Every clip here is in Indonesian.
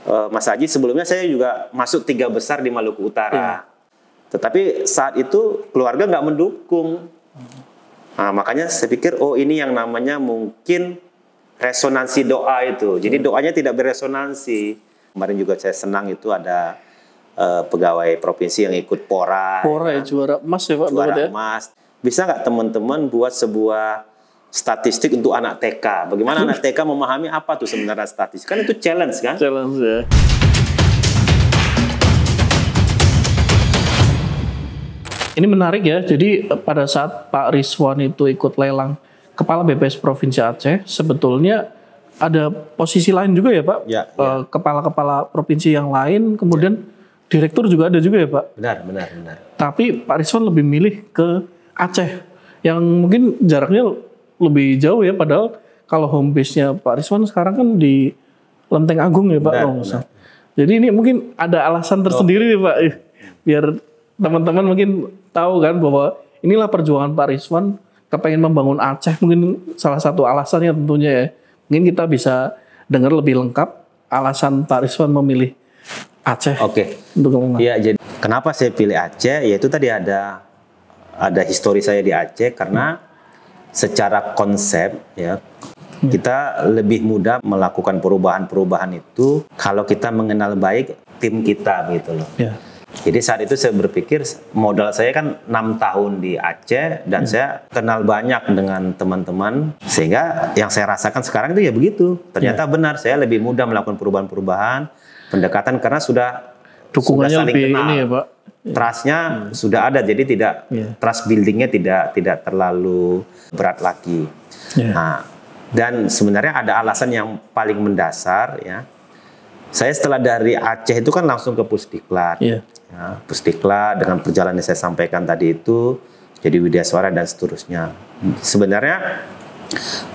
Mas Haji, sebelumnya saya juga masuk 3 besar di Maluku Utara. Tetapi saat itu keluarga nggak mendukung. Nah, makanya saya pikir, oh ini yang namanya mungkin resonansi doa itu. Jadi doanya tidak beresonansi. Kemarin juga saya senang itu ada pegawai provinsi yang ikut PORA. PORA ya, juara emas ya Pak? Juara emas. Bisa nggak teman-teman buat sebuah statistik untuk anak TK? Bagaimana anak TK memahami apa tuh sebenarnya statistik? Kan itu challenge kan? Challenge ya. Ini menarik ya. Jadi pada saat Pak Rizwan itu ikut lelang Kepala BPS Provinsi Aceh, sebetulnya ada posisi lain juga ya Pak? Ya. Kepala-kepala provinsi yang lain, kemudian direktur juga ada juga ya Pak? Benar. Tapi Pak Rizwan lebih milih ke Aceh, yang mungkin jaraknya lebih jauh ya, padahal kalau home base-nya Pak Rizwan sekarang kan di Lenteng Agung ya Pak. Benar. Jadi ini mungkin ada alasan tersendiri nih Pak, biar teman-teman mungkin tahu kan bahwa inilah perjuangan Pak Rizwan kepengen membangun Aceh, mungkin salah satu alasannya tentunya ya. Mungkin kita bisa dengar lebih lengkap alasan Pak Rizwan memilih Aceh. Oke. Untuk lelang. Iya, jadi kenapa saya pilih Aceh? Yaitu tadi ada histori saya di Aceh karena secara konsep ya kita lebih mudah melakukan perubahan-perubahan itu kalau kita mengenal baik tim kita gitu loh. Ya. Jadi saat itu saya berpikir modal saya kan 6 tahun di Aceh dan saya kenal banyak dengan teman-teman sehingga yang saya rasakan sekarang itu ya begitu. Ternyata benar, saya lebih mudah melakukan perubahan-perubahan pendekatan karena sudah Dukungannya saling lebih kenal. ini ya Pak. Trustnya sudah ada, jadi trust buildingnya tidak terlalu berat lagi. Nah, dan sebenarnya ada alasan yang paling mendasar ya. Saya setelah dari Aceh itu kan langsung ke Pusdiklat. Ya, Pusdiklat dengan perjalanan yang saya sampaikan tadi itu jadi Widyaswara dan seterusnya. Sebenarnya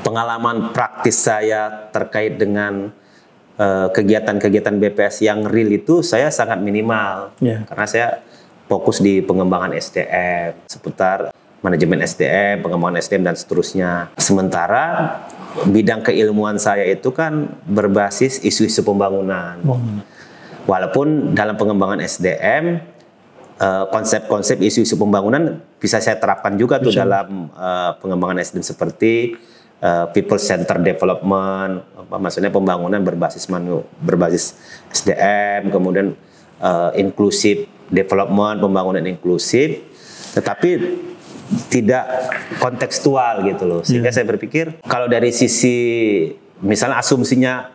pengalaman praktis saya terkait dengan kegiatan-kegiatan BPS yang real itu saya sangat minimal karena saya fokus di pengembangan SDM seputar manajemen SDM, pengembangan SDM dan seterusnya. Sementara bidang keilmuan saya itu kan berbasis isu-isu pembangunan. Walaupun dalam pengembangan SDM konsep-konsep isu-isu pembangunan bisa saya terapkan juga tuh dalam pengembangan SDM seperti people center development, maksudnya pembangunan berbasis SDM, kemudian inclusive development, pembangunan inklusif, tetapi tidak kontekstual gitu loh. Sehingga saya berpikir kalau dari sisi misalnya asumsinya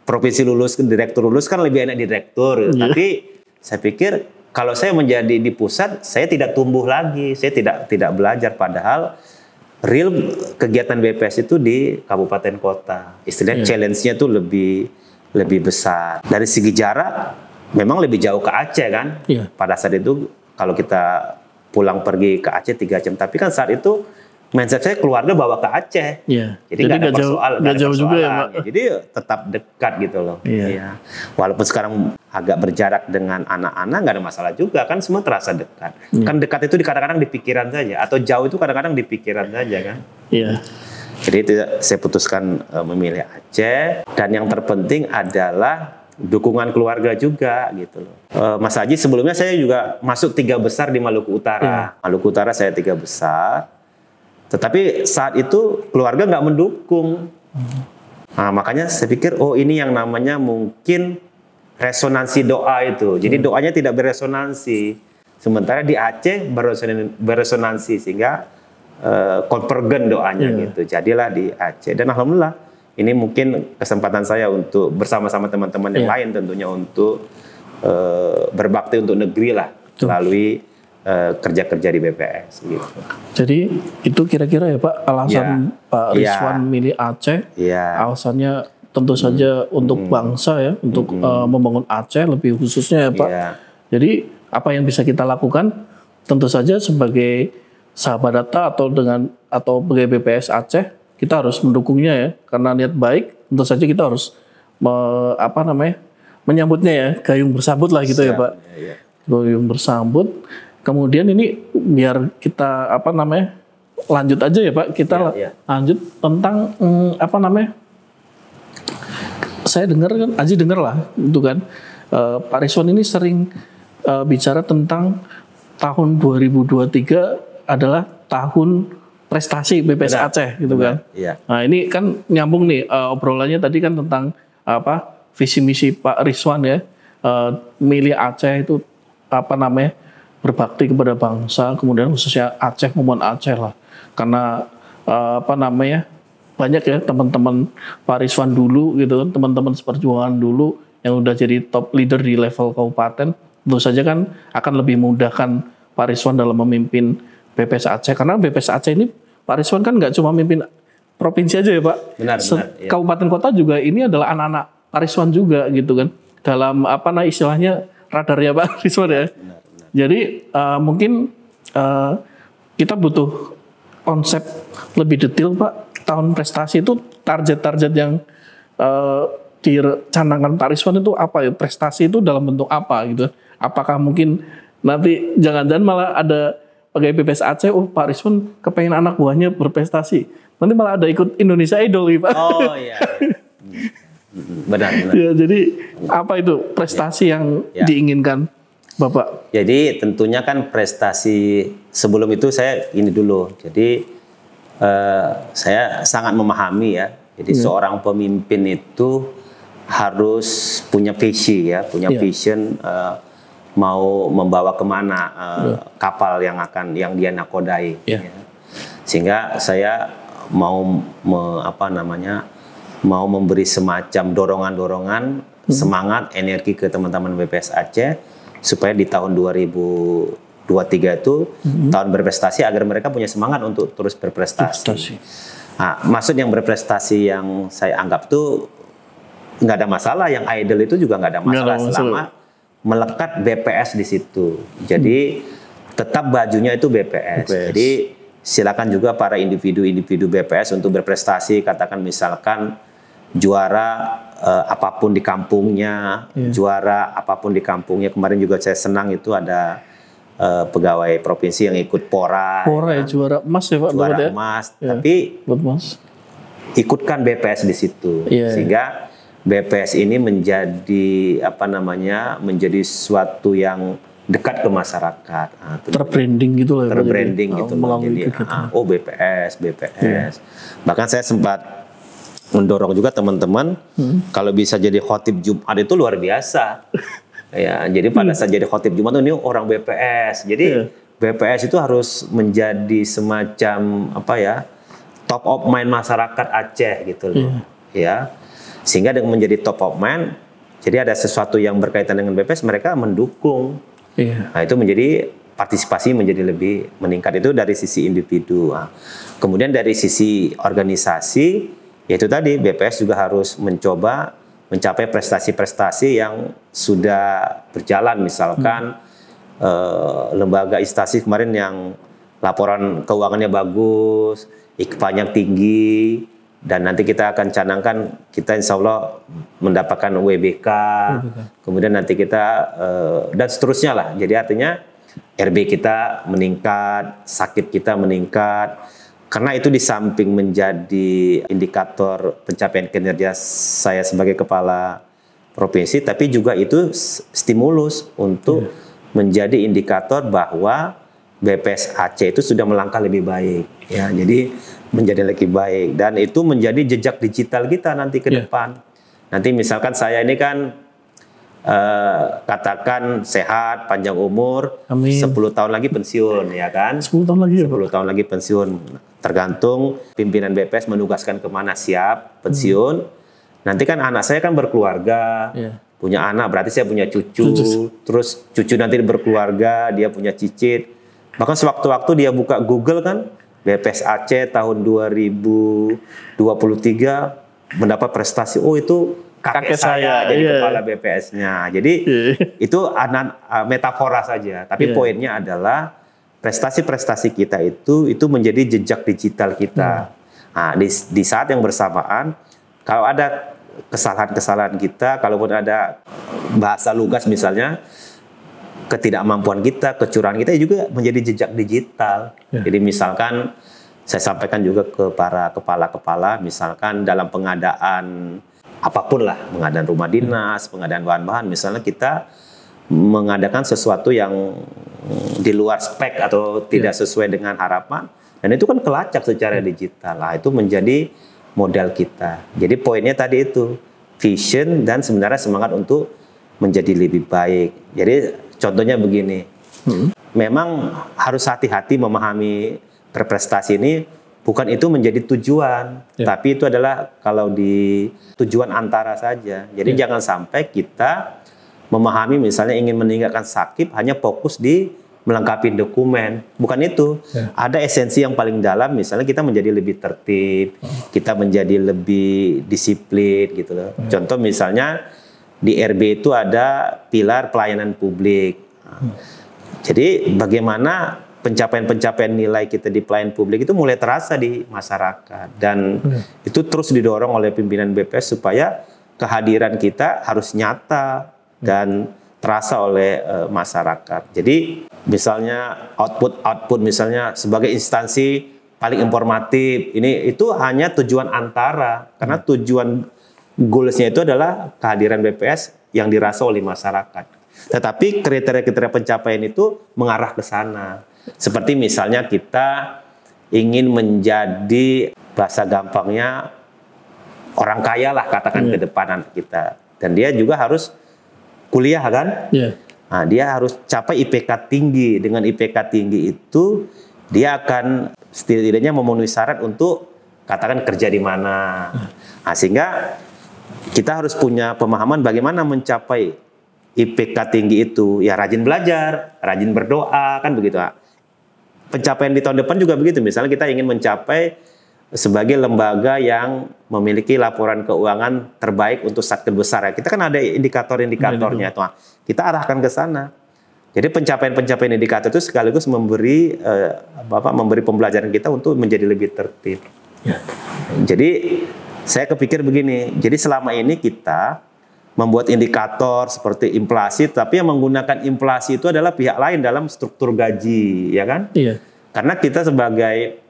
provinsi lulus, direktur lulus kan lebih enak direktur, tapi saya pikir kalau saya menjadi di pusat, saya tidak tumbuh lagi, saya tidak belajar, padahal real kegiatan BPS itu di kabupaten kota. Istilahnya challenge-nya itu lebih besar. Dari segi jarak memang lebih jauh ke Aceh kan. Pada saat itu kalau kita pulang pergi ke Aceh 3 jam, tapi kan saat itu mindset saya keluarga bawa ke Aceh. Jadi nggak ada persoalan. Nggak jauh juga ya Pak. Jadi tetap dekat gitu loh. Walaupun sekarang agak berjarak dengan anak-anak nggak ada masalah juga kan, semua terasa dekat. Kan dekat itu kadang-kadang di pikiran saja, atau jauh itu kadang-kadang di pikiran saja kan. Jadi itu saya putuskan memilih Aceh, dan yang terpenting adalah dukungan keluarga juga gitu loh. Mas Haji, sebelumnya saya juga masuk 3 besar di Maluku Utara. Maluku Utara saya 3 besar. Tetapi saat itu keluarga nggak mendukung. Nah, makanya saya pikir, oh ini yang namanya mungkin resonansi doa itu. Jadi doanya tidak beresonansi. Sementara di Aceh beresonansi sehingga konvergen doanya gitu. Jadilah di Aceh, dan alhamdulillah ini mungkin kesempatan saya untuk bersama-sama teman-teman yang lain tentunya untuk berbakti untuk negeri lah melalui kerja-kerja di BPS gitu. Jadi itu kira-kira ya Pak alasan Pak Rizwan milih Aceh. Alasannya tentu saja untuk bangsa ya, untuk membangun Aceh lebih khususnya ya Pak. Jadi apa yang bisa kita lakukan tentu saja sebagai sahabat data atau sebagai BPS Aceh, kita harus mendukungnya ya, karena niat baik tentu saja kita harus menyambutnya ya, gayung bersambut lah gitu ya Pak. Gayung bersambut. Kemudian ini biar kita lanjut aja ya Pak, kita lanjut tentang saya dengar kan, Aji dengar lah, itu kan Pak Rizwan ini sering bicara tentang tahun 2023 adalah tahun prestasi BPS Aceh gitu kan. Iya. Nah ini kan nyambung nih obrolannya tadi kan tentang visi misi Pak Rizwan ya, milih Aceh itu berbakti kepada bangsa, kemudian khususnya Aceh maupun Aceh lah, karena banyak ya teman-teman Pak Rizwan dulu gitu kan, teman-teman seperjuangan dulu yang udah jadi top leader di level kabupaten, tentu saja kan akan lebih mudahkan Pak Rizwan dalam memimpin BPS Aceh, karena BPS Aceh ini Pak Rizwan kan nggak cuma memimpin provinsi aja ya Pak, benar, iya. Kabupaten kota juga ini adalah anak-anak Pak Rizwan juga gitu kan, dalam istilahnya radarnya Pak Rizwan ya. Benar. Jadi mungkin kita butuh konsep lebih detail Pak, tahun prestasi itu target-target yang dicanangkan Pak Rizwan itu apa ya, prestasi itu dalam bentuk apa gitu, apakah mungkin nanti jangan-jangan malah ada pegawai BPS Aceh, Pak Rizwan kepengen anak buahnya berprestasi, nanti malah ada ikut Indonesia Idol gitu Pak. Oh iya. Benar. Ya, jadi apa itu prestasi yang diinginkan Bapak? Jadi tentunya kan prestasi, sebelum itu saya ini dulu. Jadi saya sangat memahami ya. Jadi seorang pemimpin itu harus punya visi ya, punya vision, mau membawa kemana kapal yang dia nakodai. Ya. Sehingga saya mau mau memberi semacam dorongan-dorongan, semangat, energi ke teman-teman BPS Aceh supaya di tahun 2023 itu tahun berprestasi, agar mereka punya semangat untuk terus berprestasi. Nah, maksud yang berprestasi yang saya anggap tuh nggak ada masalah, yang idol itu juga nggak ada masalah selama melekat BPS di situ. Jadi tetap bajunya itu BPS. Jadi silakan juga para individu-individu BPS untuk berprestasi, katakan misalkan juara apapun di kampungnya, juara apapun di kampungnya. Kemarin juga saya senang itu ada pegawai provinsi yang ikut Pora ya, juara emas ya Pak. Juara emas, tapi ikutkan BPS di situ, sehingga BPS ini menjadi menjadi sesuatu yang dekat ke masyarakat. Terbranding gitu lah. Terbranding gitu loh. Jadi BPS. Bahkan saya sempat mendorong juga teman-teman kalau bisa jadi khotib Jumat itu luar biasa. Ya, jadi pada saat jadi khotib Jumat ini orang BPS. Jadi BPS itu harus menjadi semacam top of mind masyarakat Aceh gitu loh. Ya. Sehingga dengan menjadi top of mind, jadi ada sesuatu yang berkaitan dengan BPS, mereka mendukung. Nah, itu menjadi partisipasi menjadi lebih meningkat, itu dari sisi individu. Nah, kemudian dari sisi organisasi, yaitu tadi BPS juga harus mencoba mencapai prestasi-prestasi yang sudah berjalan, misalkan lembaga instansi kemarin yang laporan keuangannya bagus, IKFA-nya tinggi, dan nanti kita akan canangkan, kita insya Allah mendapatkan WBK, kemudian nanti kita dan seterusnya lah. Jadi artinya RB kita meningkat, sakit kita meningkat, karena itu di samping menjadi indikator pencapaian kinerja saya sebagai kepala provinsi, tapi juga itu stimulus untuk menjadi indikator bahwa BPS Aceh itu sudah melangkah lebih baik. Ya, jadi menjadi lebih baik, dan itu menjadi jejak digital kita nanti ke depan. Nanti misalkan saya ini kan katakan sehat, panjang umur, 10 tahun lagi pensiun, ya kan? 10 tahun lagi 10 tahun lagi pensiun. Tergantung pimpinan BPS menugaskan kemana siap pensiun. Nanti kan anak saya kan berkeluarga, punya anak, berarti saya punya cucu. Terus cucu nanti berkeluarga, dia punya cicit. Bahkan sewaktu-waktu dia buka Google kan, BPS Aceh tahun 2023 mendapat prestasi. Oh, itu kakek saya jadi kepala BPS-nya. Jadi itu metafora saja. Tapi poinnya adalah prestasi-prestasi kita itu menjadi jejak digital kita. Nah, di saat yang bersamaan, kalau ada kesalahan-kesalahan kita, kalaupun ada bahasa lugas misalnya, ketidakmampuan kita, kecurangan kita juga menjadi jejak digital. Jadi misalkan saya sampaikan juga ke para kepala-kepala, misalkan dalam pengadaan apapun lah, pengadaan rumah dinas, pengadaan bahan-bahan, misalnya kita mengadakan sesuatu yang di luar spek atau tidak sesuai dengan harapan, dan itu kan kelacak secara digital. Lah itu menjadi modal kita. Jadi poinnya tadi itu vision dan sebenarnya semangat untuk menjadi lebih baik. Jadi contohnya begini, memang harus hati-hati memahami berprestasi ini. Bukan itu menjadi tujuan, tapi itu adalah kalau di tujuan antara saja. Jadi jangan sampai kita memahami misalnya ingin meninggalkan sakit hanya fokus di melengkapi dokumen. Bukan itu. Ada esensi yang paling dalam, misalnya kita menjadi lebih tertib, kita menjadi lebih disiplin gitu loh. Contoh misalnya di RB itu ada pilar pelayanan publik. Jadi bagaimana pencapaian-pencapaian nilai kita di pelayanan publik itu mulai terasa di masyarakat, dan itu terus didorong oleh pimpinan BPS supaya kehadiran kita harus nyata dan terasa oleh masyarakat. Jadi misalnya output misalnya sebagai instansi paling informatif, itu hanya tujuan antara, karena tujuan goalsnya itu adalah kehadiran BPS yang dirasa oleh masyarakat. Tetapi kriteria-kriteria pencapaian itu mengarah ke sana. Seperti misalnya kita ingin menjadi, bahasa gampangnya, orang kaya lah katakan ke depan kita. Dan dia juga harus kuliah kan? Nah, dia harus capai IPK tinggi. Dengan IPK tinggi itu dia akan setidaknya memenuhi syarat untuk katakan kerja di mana. Nah, sehingga kita harus punya pemahaman bagaimana mencapai IPK tinggi itu. Ya rajin belajar, rajin berdoa, kan begitu. Pencapaian di tahun depan juga begitu. Misalnya kita ingin mencapai sebagai lembaga yang memiliki laporan keuangan terbaik untuk satker besar. Kita kan ada indikator-indikatornya. Kita arahkan ke sana. Jadi pencapaian-pencapaian indikator itu sekaligus memberi pembelajaran kita untuk menjadi lebih tertib. Jadi saya kepikir begini. Jadi selama ini kita membuat indikator seperti inflasi, tapi yang menggunakan inflasi itu adalah pihak lain dalam struktur gaji, ya kan? Karena kita sebagai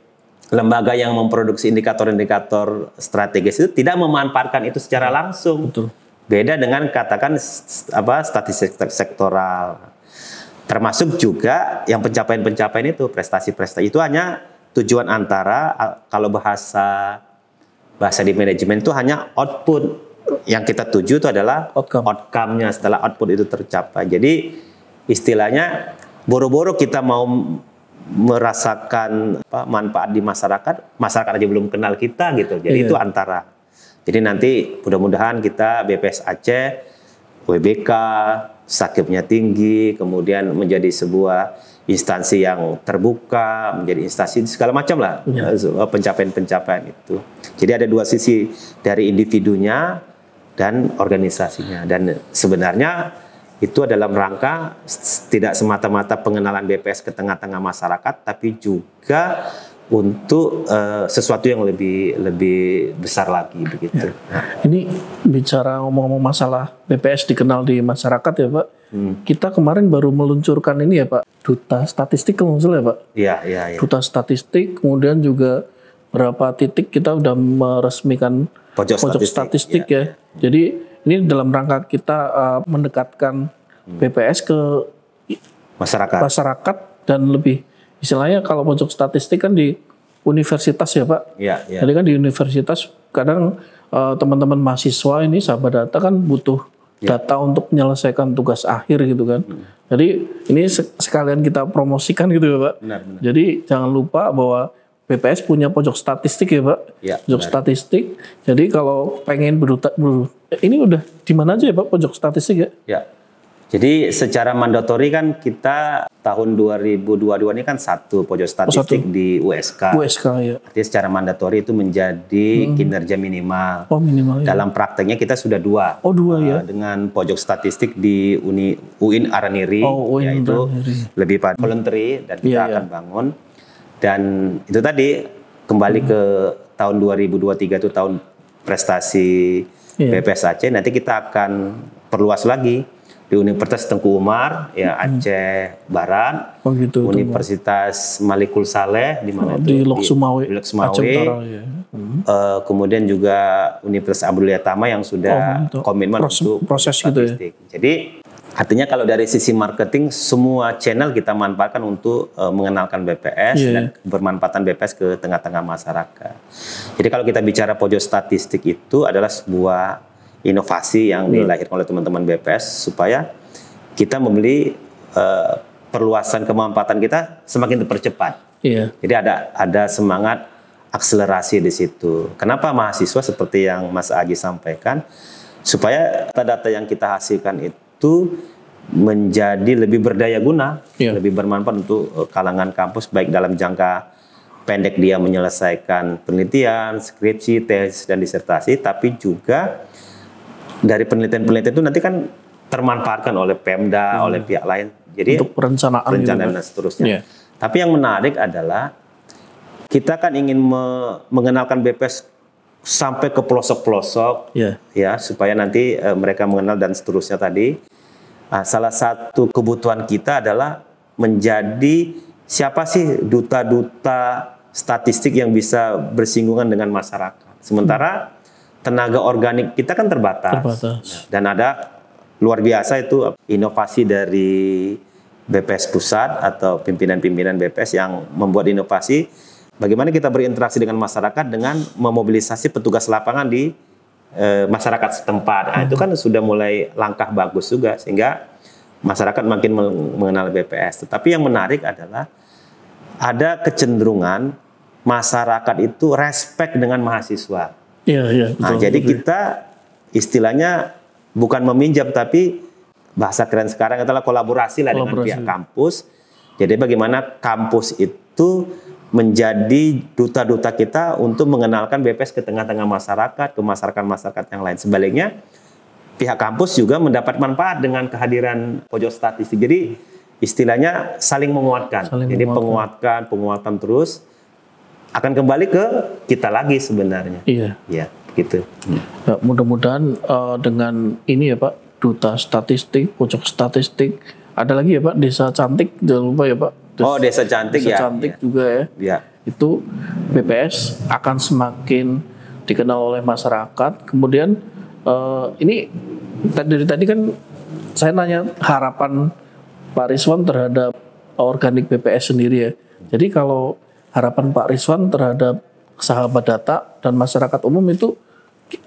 lembaga yang memproduksi indikator-indikator strategis itu tidak memanfaatkan itu secara langsung. Beda dengan katakan statistik sektoral. Termasuk juga yang pencapaian-pencapaian itu, prestasi-prestasi itu hanya tujuan antara, kalau bahasa di manajemen itu hanya output. Yang kita tuju itu adalah outcome-nya setelah output itu tercapai. Jadi istilahnya boro-boro kita mau merasakan manfaat di masyarakat aja belum kenal kita gitu. Jadi itu antara. Jadi nanti mudah-mudahan kita BPS Aceh, WBK, sakitnya tinggi, kemudian menjadi sebuah instansi yang terbuka, menjadi instansi segala macam lah pencapaian-pencapaian itu. Jadi ada dua sisi, dari individunya dan organisasinya, dan sebenarnya itu dalam rangka tidak semata-mata pengenalan BPS ke tengah-tengah masyarakat, tapi juga untuk sesuatu yang lebih besar lagi begitu. Ini bicara ngomong-ngomong masalah BPS dikenal di masyarakat ya Pak. Kita kemarin baru meluncurkan ini ya Pak, Duta Statistik kalau nggak salah ya Pak. Iya. Duta Statistik, kemudian juga berapa titik kita udah meresmikan pojok statistik ya. Jadi ini dalam rangka kita mendekatkan BPS ke masyarakat dan lebih istilahnya kalau pojok statistik kan di universitas ya Pak. Jadi kan di universitas kadang teman-teman mahasiswa ini sahabat data kan butuh data untuk menyelesaikan tugas akhir gitu kan. Jadi ini sekalian kita promosikan gitu ya Pak. Benar. Jadi jangan lupa bahwa BPS punya pojok statistik ya Pak, pojok statistik. Jadi kalau pengen ini udah di mana aja ya Pak pojok statistik ya? Jadi secara mandatori kan kita tahun 2022 ini kan satu pojok statistik di USK. Ya. Artinya secara mandatori itu menjadi kinerja minimal. Minimal ya. Dalam prakteknya kita sudah dua. Ya. Dengan pojok statistik di UIN Araniri, yaitu lebih pada voluntary, dan kita akan bangun. Dan itu tadi kembali ke tahun 2023 itu tahun prestasi BPS Aceh. Nanti kita akan perluas lagi di Universitas Tengku Umar, Aceh Barat, Universitas Malikul Saleh di mana di Lok Sumawe, Aceh Utara, kemudian juga Universitas Abdul Tama yang sudah komitmen untuk proses statistik. Gitu ya. Jadi artinya kalau dari sisi marketing semua channel kita manfaatkan untuk mengenalkan BPS dan bermanfaatan BPS ke tengah-tengah masyarakat. Jadi kalau kita bicara pojok statistik itu adalah sebuah inovasi yang dilahirkan oleh teman-teman BPS supaya kita membeli perluasan kemanfaatan kita semakin dipercepat. Jadi ada semangat akselerasi di situ. Kenapa mahasiswa seperti yang Mas Aji sampaikan, supaya data-data yang kita hasilkan itu menjadi lebih berdaya guna, lebih bermanfaat untuk kalangan kampus, baik dalam jangka pendek dia menyelesaikan penelitian, skripsi, tesis, dan disertasi, tapi juga dari penelitian-penelitian itu nanti kan termanfaatkan oleh Pemda, oleh pihak lain. Jadi untuk perencanaan dan seterusnya. Tapi yang menarik adalah kita kan ingin mengenalkan BPS sampai ke pelosok-pelosok, ya supaya nanti mereka mengenal dan seterusnya tadi. Salah satu kebutuhan kita adalah menjadi siapa sih duta-duta statistik yang bisa bersinggungan dengan masyarakat. Sementara tenaga organik kita kan terbatas. Dan ada luar biasa itu inovasi dari BPS Pusat atau pimpinan-pimpinan BPS yang membuat inovasi bagaimana kita berinteraksi dengan masyarakat dengan memobilisasi petugas lapangan di masyarakat setempat. Nah, itu kan sudah mulai langkah bagus juga sehingga masyarakat makin mengenal BPS. Tetapi yang menarik adalah ada kecenderungan masyarakat itu respect dengan mahasiswa. Betul, jadi kita istilahnya bukan meminjam tapi bahasa keren sekarang adalah kolaborasi dengan pihak kampus. Jadi bagaimana kampus itu menjadi duta-duta kita untuk mengenalkan BPS ke tengah-tengah masyarakat, ke masyarakat-masyarakat yang lain. Sebaliknya, pihak kampus juga mendapat manfaat dengan kehadiran pojok statistik. Jadi istilahnya saling menguatkan. Penguatan terus akan kembali ke kita lagi sebenarnya. Ya, gitu. Ya, mudah-mudahan dengan ini ya Pak, duta statistik, pojok statistik, ada lagi ya Pak, desa cantik, jangan lupa ya Pak. Desa cantik juga ya. Itu BPS akan semakin dikenal oleh masyarakat. Kemudian ini dari tadi kan saya nanya harapan Pak Rizwan terhadap organik BPS sendiri ya. Jadi kalau harapan Pak Rizwan terhadap sahabat data dan masyarakat umum itu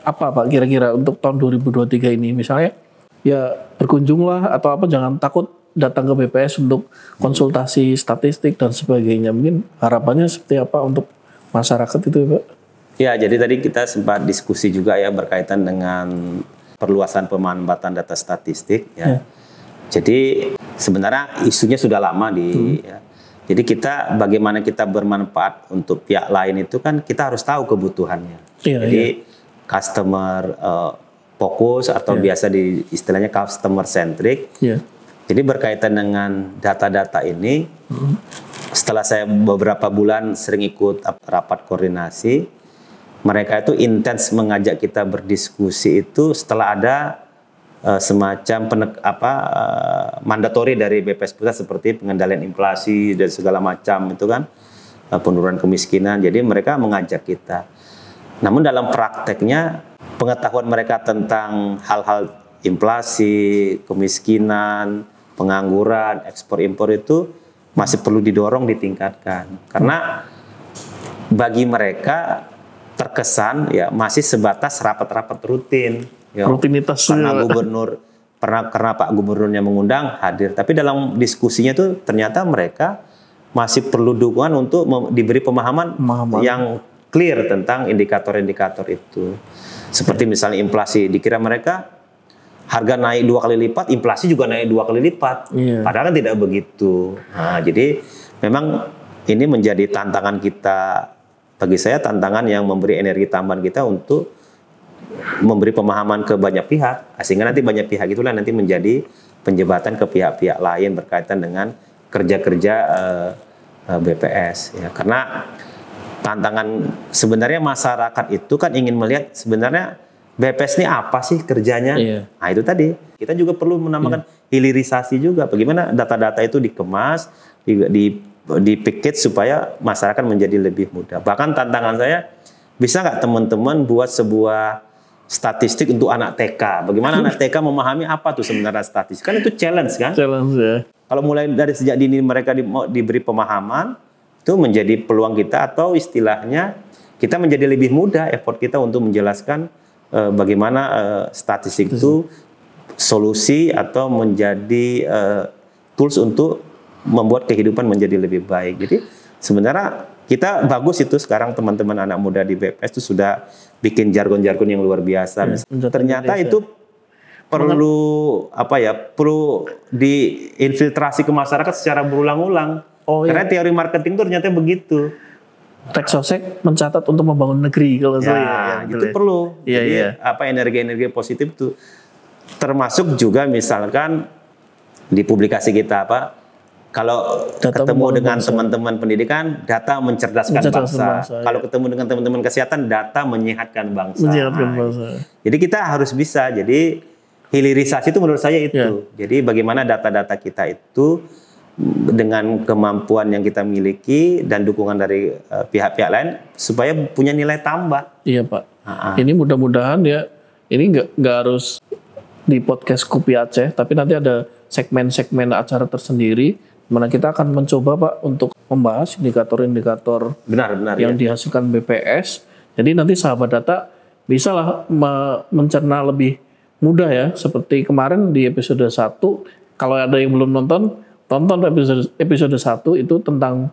apa Pak kira-kira untuk tahun 2023 ini? Misalnya ya berkunjunglah atau apa, jangan takut datang ke BPS untuk konsultasi statistik dan sebagainya. Mungkin harapannya seperti apa untuk masyarakat itu Pak? Ya, jadi tadi kita sempat diskusi juga ya berkaitan dengan perluasan pemanfaatan data statistik ya. Jadi sebenarnya isunya sudah lama ya. Jadi kita bagaimana kita bermanfaat untuk pihak lain itu kan kita harus tahu kebutuhannya. Jadi customer fokus atau biasa di istilahnya customer centric. Jadi berkaitan dengan data-data ini, setelah saya beberapa bulan sering ikut rapat koordinasi, mereka itu intens mengajak kita berdiskusi itu setelah ada semacam mandatori dari BPS Pusat seperti pengendalian inflasi dan segala macam itu kan, penurunan kemiskinan. Jadi mereka mengajak kita. Namun dalam prakteknya pengetahuan mereka tentang hal-hal inflasi, kemiskinan, pengangguran, ekspor impor itu masih perlu didorong, ditingkatkan. Karena bagi mereka terkesan ya masih sebatas rapat-rapat rutin. Rutinitas. Karena Pak Gubernurnya mengundang hadir. Tapi dalam diskusinya itu ternyata mereka masih perlu dukungan untuk diberi pemahaman yang clear tentang indikator-indikator itu. Seperti misalnya inflasi, dikira mereka harga naik 2 kali lipat, inflasi juga naik 2 kali lipat. Padahal kan tidak begitu. Nah, jadi memang ini menjadi tantangan kita, bagi saya tantangan yang memberi energi tambahan kita untuk memberi pemahaman ke banyak pihak, sehingga nanti banyak pihak itulah nanti menjadi penjembatan ke pihak-pihak lain berkaitan dengan kerja-kerja BPS. Ya, karena tantangan sebenarnya masyarakat itu kan ingin melihat sebenarnya BPS ini apa sih kerjanya? Nah itu tadi kita juga perlu menambahkan hilirisasi juga. Bagaimana data-data itu dikemas, di package supaya masyarakat menjadi lebih mudah. Bahkan tantangan saya bisa nggak teman-teman buat sebuah statistik untuk anak TK? Bagaimana anak TK memahami apa tuh sebenarnya statistik? Kan itu challenge kan? Challenge ya. Kalau mulai dari sejak dini mereka diberi pemahaman, itu menjadi peluang kita, atau istilahnya kita menjadi lebih mudah effort kita untuk menjelaskan bagaimana statistik itu solusi atau menjadi tools untuk membuat kehidupan menjadi lebih baik. Jadi sebenarnya kita bagus itu sekarang teman-teman anak muda di BPS itu sudah bikin jargon-jargon yang luar biasa. Ternyata itu perlu perlu diinfiltrasi ke masyarakat secara berulang-ulang. Karena teori marketing itu ternyata begitu. Teksosek mencatat untuk membangun negeri kalau saya. Itu perlu. Jadi energi-energi positif itu termasuk juga misalkan di publikasi kita kalau data ketemu dengan teman-teman pendidikan, data mencerdaskan bangsa. Kalau ketemu dengan teman-teman kesehatan, data menyehatkan bangsa. Jadi kita harus bisa. Jadi hilirisasi itu menurut saya itu. Jadi bagaimana data-data kita itu dengan kemampuan yang kita miliki dan dukungan dari pihak-pihak lain supaya punya nilai tambah. Iya Pak. Ini mudah-mudahan ya, ini nggak harus di podcast Kopi Aceh, tapi nanti ada segmen-segmen acara tersendiri mana kita akan mencoba Pak untuk membahas indikator-indikator yang dihasilkan BPS. Jadi nanti sahabat data bisalah mencerna lebih mudah ya. Seperti kemarin di episode 1, kalau ada yang belum nonton episode 1 itu tentang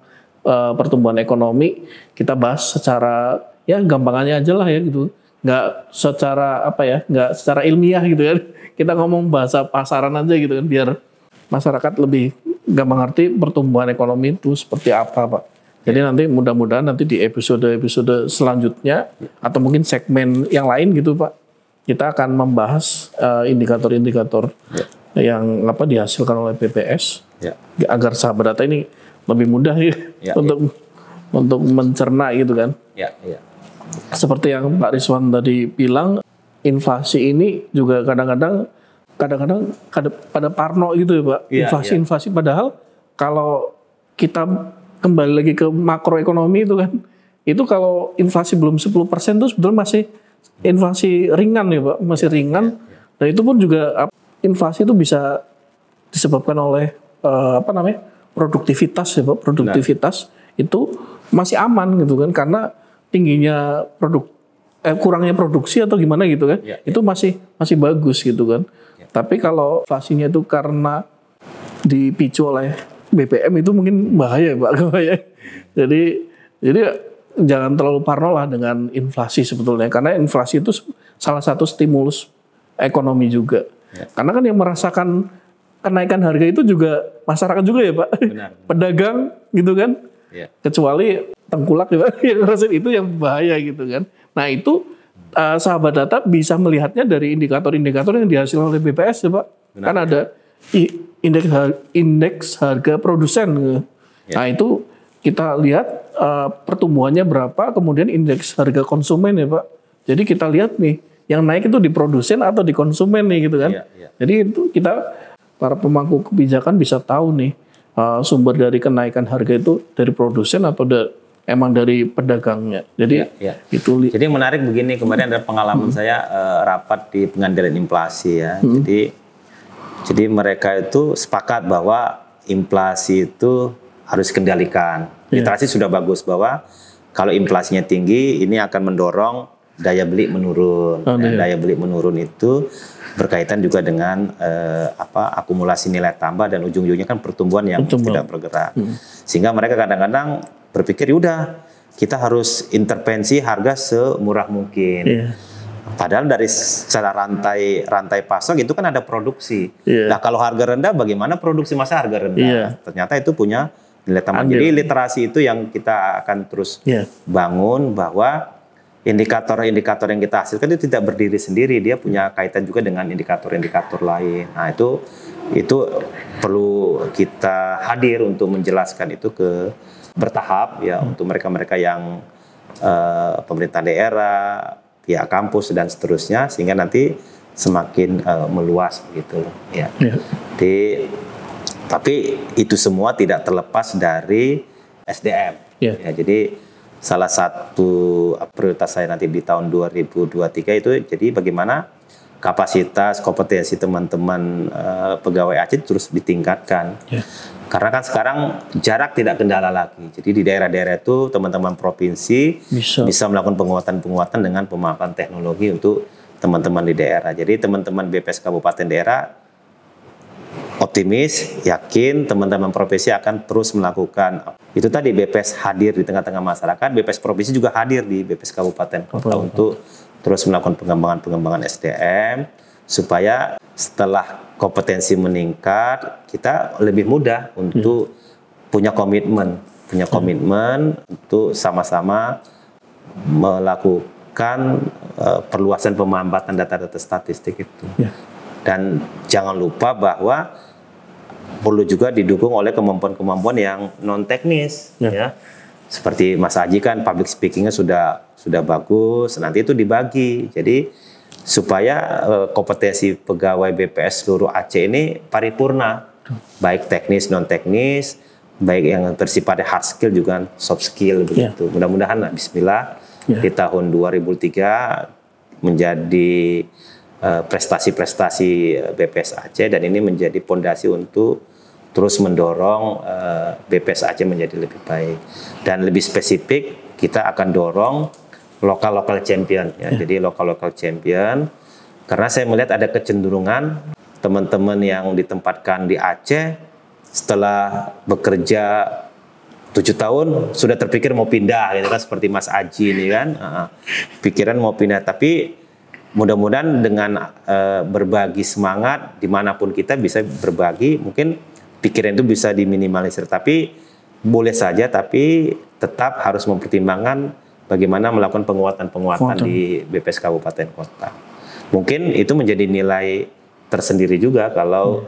pertumbuhan ekonomi. Kita bahas secara ya gampangannya aja lah ya gitu. Nggak secara nggak secara ilmiah gitu kan. Kita ngomong bahasa pasaran aja gitu kan biar masyarakat lebih gampang ngerti pertumbuhan ekonomi itu seperti apa Pak. Jadi nanti mudah-mudahan nanti di episode selanjutnya atau mungkin segmen yang lain gitu Pak, kita akan membahas indikator-indikator yang dihasilkan oleh BPS agar sahabat data ini lebih mudah untuk mencerna gitu kan. Seperti yang Pak Rizwan tadi bilang, inflasi ini juga kadang-kadang pada parno gitu ya Pak. Inflasi padahal kalau kita kembali lagi ke makroekonomi itu kan, itu kalau inflasi belum 10% itu sebetulnya masih inflasi ringan ya Pak, masih ringan. Dan itu pun juga inflasi itu bisa disebabkan oleh produktivitas ya Pak. Produktivitas itu masih aman gitu kan, karena tingginya kurangnya produksi atau gimana gitu kan, itu masih bagus gitu kan. Tapi kalau inflasinya itu karena dipicu oleh BBM itu mungkin bahaya Pak. Jadi jangan terlalu parno lah dengan inflasi sebetulnya, karena inflasi itu salah satu stimulus ekonomi juga. Karena kan yang merasakan kenaikan harga itu juga masyarakat juga ya Pak. Pedagang gitu kan. Kecuali tengkulak ya Pak, yang ngerasain itu yang bahaya gitu kan. Nah itu sahabat data bisa melihatnya dari indikator-indikator yang dihasilkan oleh BPS ya Pak. Kan ada indeks harga produsen. Nah itu kita lihat pertumbuhannya berapa, kemudian indeks harga konsumen ya Pak. Jadi kita lihat nih, yang naik itu di produsen atau di konsumen nih gitu kan. Jadi itu kita para pemangku kebijakan bisa tahu nih sumber dari kenaikan harga itu dari produsen atau emang dari pedagangnya. Jadi itu. Jadi menarik begini, kemarin ada pengalaman saya rapat di pengadilan inflasi ya. Jadi mereka itu sepakat bahwa inflasi itu harus kendalikan. Literasi sudah bagus bahwa kalau inflasinya tinggi ini akan mendorong daya beli menurun. Daya beli menurun itu berkaitan juga dengan akumulasi nilai tambah dan ujung-ujungnya kan pertumbuhan yang tidak bergerak. Sehingga mereka kadang-kadang berpikir udah kita harus intervensi harga semurah mungkin. Padahal dari secara rantai pasok itu kan ada produksi. Nah kalau harga rendah bagaimana produksi masa harga rendah? Ternyata itu punya nilai tambah. Jadi literasi itu yang kita akan terus bangun, bahwa indikator-indikator yang kita hasilkan itu tidak berdiri sendiri, dia punya kaitan juga dengan indikator-indikator lain. Nah itu perlu kita hadir untuk menjelaskan itu bertahap ya untuk mereka-mereka yang pemerintah daerah, pihak kampus dan seterusnya, sehingga nanti semakin meluas gitu ya. Tapi itu semua tidak terlepas dari SDM. Ya, jadi salah satu prioritas saya nanti di tahun 2023 itu jadi bagaimana kapasitas, kompetensi teman-teman pegawai Aceh terus ditingkatkan. Karena kan sekarang jarak tidak kendala lagi. Jadi di daerah-daerah itu teman-teman provinsi bisa melakukan penguatan-penguatan dengan pemanfaatan teknologi untuk teman-teman di daerah. Jadi teman-teman BPS kabupaten daerah optimis, yakin teman-teman provinsi akan terus melakukan. Itu tadi BPS hadir di tengah-tengah masyarakat, BPS provinsi juga hadir di BPS kabupaten kota untuk terus melakukan pengembangan SDM supaya setelah kompetensi meningkat kita lebih mudah untuk punya komitmen untuk sama-sama melakukan perluasan pemanfaatan data-data statistik itu. Dan jangan lupa bahwa perlu juga didukung oleh kemampuan-kemampuan yang non teknis ya. Seperti Mas Aji kan public speakingnya sudah bagus, nanti itu dibagi. Jadi supaya kompetensi pegawai BPS seluruh Aceh ini paripurna, baik teknis non teknis, baik yang bersifat hard skill juga soft skill begitu. Mudah-mudahan Bismillah di tahun 2003 menjadi prestasi-prestasi BPS Aceh dan ini menjadi pondasi untuk terus mendorong BPS Aceh menjadi lebih baik. Dan lebih spesifik, kita akan dorong lokal champion ya. Jadi lokal champion karena saya melihat ada kecenderungan teman-teman yang ditempatkan di Aceh setelah bekerja 7 tahun sudah terpikir mau pindah gitu kan, seperti Mas Aji ini kan. Pikiran mau pindah, tapi mudah-mudahan dengan berbagi semangat dimanapun kita bisa berbagi, mungkin pikiran itu bisa diminimalisir, tapi boleh saja, tapi tetap harus mempertimbangkan bagaimana melakukan penguatan di BPS Kabupaten Kota. Mungkin itu menjadi nilai tersendiri juga kalau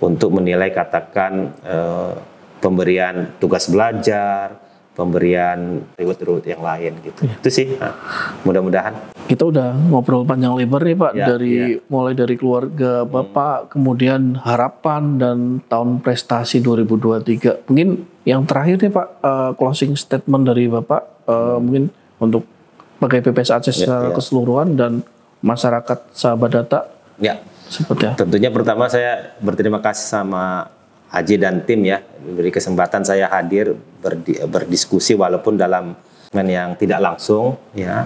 untuk menilai katakan pemberian tugas belajar, pemberian reward yang lain gitu. Itu sih. Mudah-mudahan. Kita udah ngobrol panjang lebar nih Pak, mulai dari keluarga Bapak, kemudian harapan dan tahun prestasi 2023. Mungkin yang terakhir nih Pak, closing statement dari Bapak mungkin untuk pegawai BPS Aceh secara keseluruhan dan masyarakat sahabat data. Seperti apa? Tentunya pertama saya berterima kasih sama Aji dan tim ya, diberi kesempatan saya hadir berdiskusi walaupun dalam yang tidak langsung ya.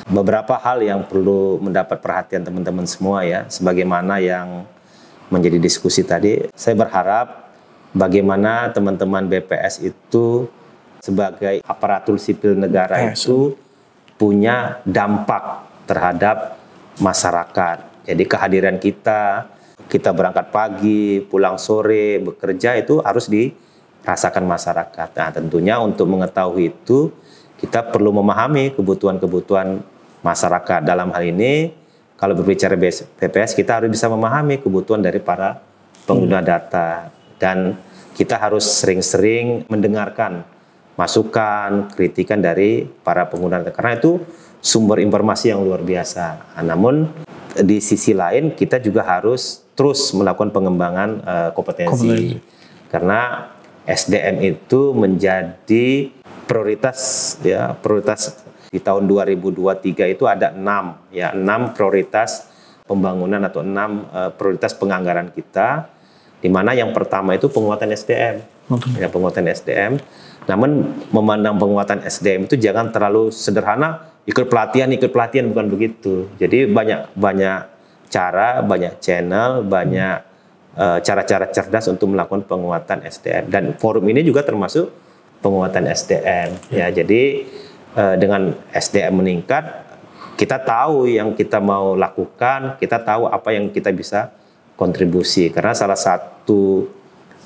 Beberapa hal yang perlu mendapat perhatian teman-teman semua ya, sebagaimana yang menjadi diskusi tadi. Saya berharap bagaimana teman-teman BPS itu sebagai aparatur sipil negara itu punya dampak terhadap masyarakat. Jadi kehadiran kita berangkat pagi, pulang sore, bekerja itu harus dirasakan masyarakat. Nah, tentunya untuk mengetahui itu kita perlu memahami kebutuhan-kebutuhan masyarakat. Dalam hal ini, kalau berbicara BPS, kita harus bisa memahami kebutuhan dari para pengguna data. Dan kita harus sering-sering mendengarkan masukan, kritikan dari para pengguna data. Karena itu sumber informasi yang luar biasa. Namun, di sisi lain, kita juga harus terus melakukan pengembangan kompetensi. Karena SDM itu menjadi prioritas ya, prioritas di tahun 2023 itu ada 6 prioritas pembangunan atau 6 prioritas penganggaran kita, di mana yang pertama itu penguatan SDM. Ya, penguatan SDM. Namun memandang penguatan SDM itu jangan terlalu sederhana, ikut pelatihan bukan begitu. Jadi banyak cara, banyak channel, banyak cara-cara cerdas untuk melakukan penguatan SDM. Dan forum ini juga termasuk penguatan SDM. Ya, jadi dengan SDM meningkat, kita tahu yang kita mau lakukan, kita tahu apa yang kita bisa kontribusi. Karena salah satu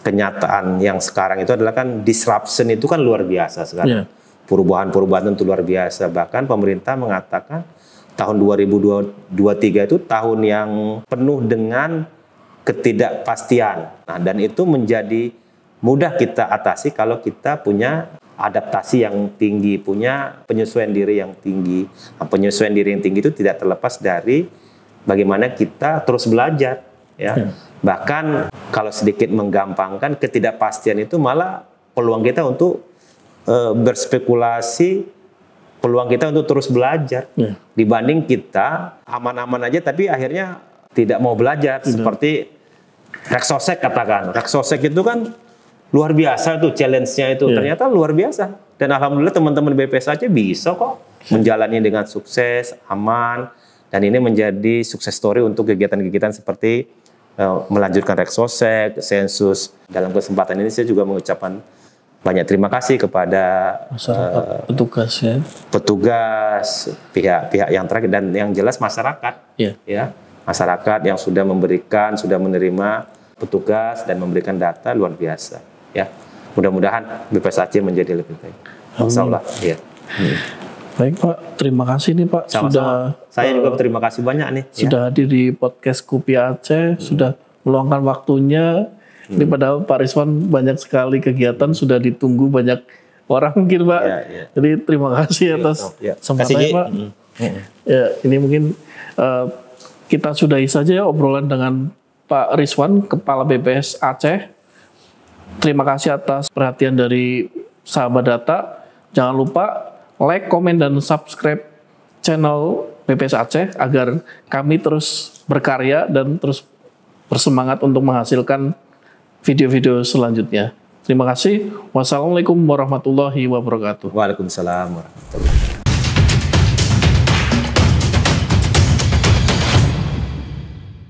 kenyataan yang sekarang itu adalah kan disruption itu kan luar biasa sekarang. Perubahan-perubahan itu luar biasa. Bahkan pemerintah mengatakan tahun 2023 itu tahun yang penuh dengan ketidakpastian. Nah, dan itu menjadi mudah kita atasi kalau kita punya adaptasi yang tinggi, punya penyesuaian diri yang tinggi. Nah, penyesuaian diri yang tinggi itu tidak terlepas dari bagaimana kita terus belajar. Ya. Bahkan kalau sedikit menggampangkan, ketidakpastian itu malah peluang kita untuk berspekulasi peluang kita untuk terus belajar dibanding kita aman-aman aja tapi akhirnya tidak mau belajar. Seperti Rexosec katakan. Rexosec itu kan luar biasa tuh challenge-nya itu. Ternyata luar biasa. Dan alhamdulillah teman-teman BPS aja bisa kok menjalani dengan sukses, aman. Dan ini menjadi sukses story untuk kegiatan-kegiatan seperti melanjutkan Rexosec, Sensus. Dalam kesempatan ini saya juga mengucapkan banyak terima kasih kepada petugas, pihak-pihak yang terakhir dan yang jelas masyarakat. Ya, masyarakat yang sudah memberikan, sudah menerima petugas dan memberikan data luar biasa. Ya, mudah-mudahan BPS Aceh menjadi lebih baik. Insyaallah. Ya. Baik Pak, terima kasih nih Pak. Sama-sama. Saya juga terima kasih banyak nih. Sudah hadir di podcast Kopi Aceh, sudah meluangkan waktunya. Ini padahal Pak Rizwan banyak sekali kegiatan, sudah ditunggu banyak orang mungkin Pak. Jadi terima kasih atas kesempatannya Pak. Ya, ini mungkin kita sudahi saja ya obrolan dengan Pak Rizwan, Kepala BPS Aceh. Terima kasih atas perhatian dari sahabat data. Jangan lupa like, komen, dan subscribe channel BPS Aceh agar kami terus berkarya dan terus bersemangat untuk menghasilkan video-video selanjutnya. Terima kasih. Wassalamualaikum warahmatullahi wabarakatuh. Waalaikumsalam warahmatullahi wabarakatuh.